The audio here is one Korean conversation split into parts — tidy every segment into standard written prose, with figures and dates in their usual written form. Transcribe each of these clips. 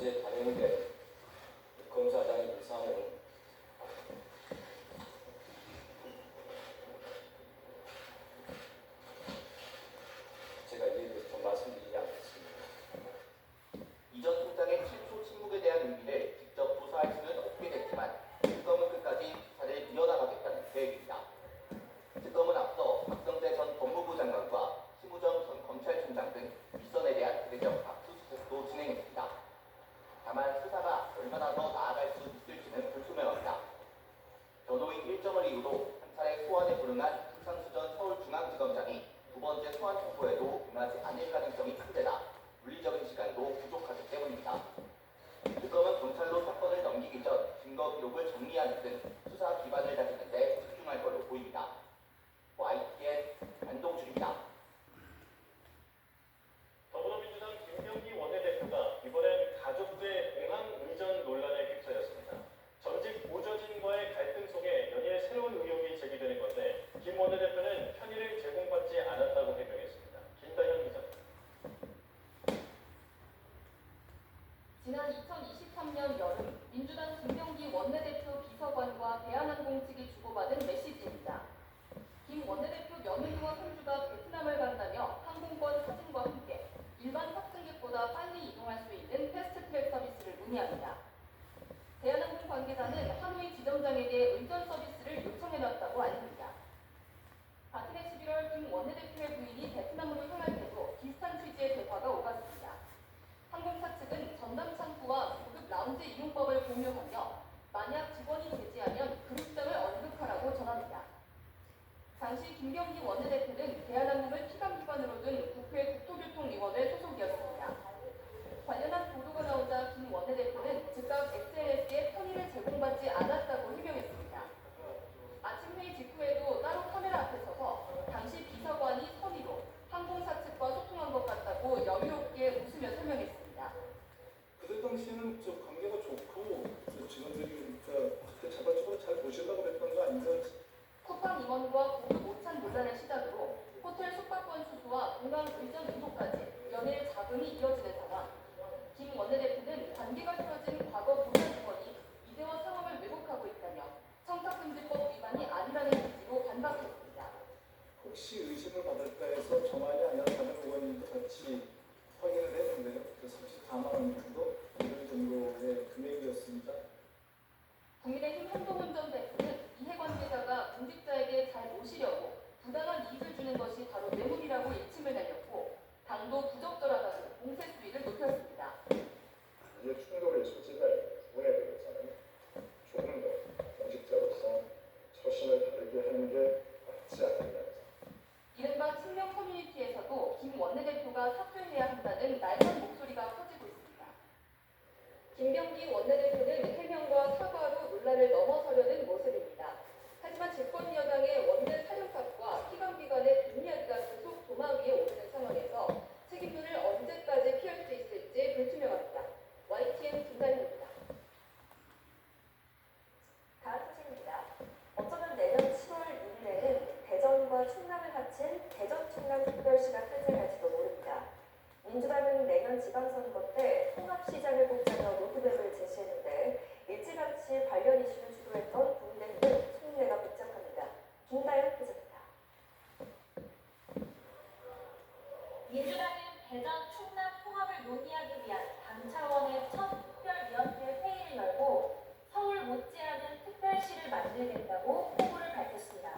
어제 단행된 검사장의 일사는 제가 이에 대해서 좀 말씀드리지 않겠습니다. 이전 총장의 7초 침묵에 대한 의미를 직접 조사할 수는 없게 됐지만 특검은 끝까지 수사를 이어나가겠다는 계획입니다. 특검은 앞서 박성재 전 법무부 장관과 심우정 전 검찰총장 등 윗선에 대한 대대적 압수수색도 진행했습니다. 다만 수사가 얼마나 더 나아갈 수 있을지는 불투명합니다. 변호인 일정을 이유로 한 차례 소환에 불응한 김상수 전 서울중앙지검장이 두 번째 소환 청구에도 응하지 않을 가능성이 큰데다 물리적인 시간도 부족하기 때문입니다. 특검은 검찰로 사건을 넘기기 전 증거 기록을 정리하는 등 수사 기반을 다지는 데 집중할 걸로 보입니다. YTN 안동준입니다. 더불어민주당 김병기 원내대표가 이번엔 가족부의 공항 의전 논란에 휩싸였습니다. 전직 보좌진과의 갈등 속에 연일 새로운 의혹이 제기되는 건데 김 원내대표는 편의를 제공받지 않았다고 해명했습니다. 김다현 기자입니다. 지난 2023년 여름 민주당 김병기 원내대표 비서관과 대한항공 측이 주고받은 메시지입니다. 김 원내대표 며느리와 손주가 베트남을 간다며 항공권 사진과 함께 일반 탑승객보다 빨리 이동할 수 있는 패스트트랙 서비스를 문의합니다. 대한항공 관계자는 하노이 지점장에게 의전 서비스를 요청해놨다고 알립니다. 같은 해 11월 김 원내대표의 부인이 베트남으로 향할 때도 비슷한 취지의 대화가 오갔습니다. 항공사 측은 전담 창구와 고급 라운지 이용법을 공유하며 만약 직원이 제지하면 그룹장을 언급하라고 전합니다. 당시 김병기 원내대표는 대한항공을 피감기관으로 둔 국회 국토교통위원회 소속이었습니다. 관련한 보도가 나오자 김 원내대표는 즉각 SNS에 편의를 제공받지 않았다고 해명했습니다. 아침 회의 직후에도 따로 카메라 앞에 서서 당시 비서관이 선의로 항공사 측과 소통한 것 같다고 여유롭게 웃으며 설명했습니다. 그때 당시에는 관계가 좋고 직원들이 그때 자발적으로 잘 모시려고 그랬던 거 아닌가? 쿠팡 임원과 고급 오찬 논란을 시작으로 호텔 숙박권 수수와 공항 의전 의혹까지 연일 잡음이 이어지는 상황. 김 원내대표는 관계가 틀어진 과거 보좌 직원이 이대화 상황을 왜곡하고 있다며 청탁금지법 위반이 아니라는 취지로 반박했습니다. 혹시 의심을 받을까 해서 저만이 아니라 다른 의원님도 같이 확인을 했는데요. 그 34만 원 정도 이런 정도의 금액이었습니다. 국민의힘 한동훈 전 대표는 이해관계자가 공직자에게 잘 모시려고 부당한 이익을 주는 것이 바로 뇌물이라고 일침을 날렸고 당도 부적절하다고 공세 수위를 높였습니다. 이에 충돌의 소지가 부분에 대해서는 조금 더 공직자로서 처신을 다르게 하는 게 맞지 않는다. 이른바 친명 커뮤니티에서도 김 원내대표가 사퇴해야 한다는 날선 목소리가 커지고 있습니다. 김병기 원내대표는 해명과 사과로 논란을 넘어서려는 모습입니다. 하지만 집권 여당의 원내 사령탑과 피감기관의 뒷이야기가 계속 도마 위에 오르는 상황에서 책임론을 언제까지 피할 수 있을지 불투명합니다. YTN 김다현입니다. 다음 소식입니다. 어쩌면 내년 7월 1일에는 대전과 충남을 합친 대전-충남-특별시가 탄생할지도 모릅니다. 민주당은 내년 지방선거 때 통합시장을 뽑자며 로드맵을 제시했는데 일찌감치 관련 이슈를 주도했던 국민의힘은 속내가 복잡합니다. 김다현 기자입니다. 민주당은 대전 충남 통합을 논의하기 위한 당 차원의 첫 특별위원회 회의를 열고 서울 못지않은 특별시를 만들겠다고 포부를 밝혔습니다.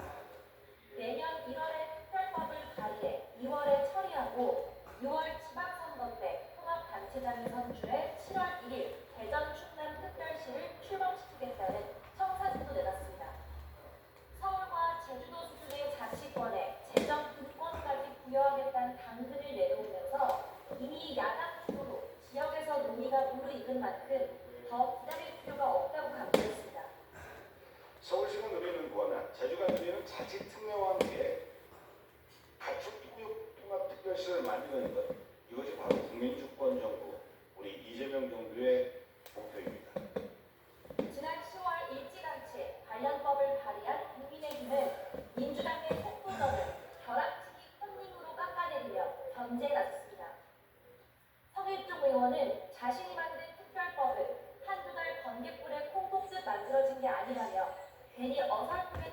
내년 1월에 특별법을 발의해 2월에 처리하고 6월 지방선거 때 통합단체장이 선출해 7월 1일 대전 충남 특별시를 출범시키겠다는 청사진도 내놨습니다. 서울과 제주도 수준의 자치권에 재정 분권까지 부여하겠다는 당근을 내놓으면서 이미 야당 주도로 지역에서 논의가 무르익은 만큼 더 기다릴 필요가 없다고 강조했습니다. 서울시가 누리는 건 제주가 누리는 자치특례와 함께 가축 통합특별시를 만드는 것, 이것이 바로 국민주권 정부, 우리 이재명 정부의 목표입니다. 지난 10월 일찌감치 관련법을 발의한 국민의힘은 민주당의 속보전을 벼락치기 컨닝으로 깎아내리며 견제에 나섰습니다. 성일종 의원은 자신이 만든 특별 어설프게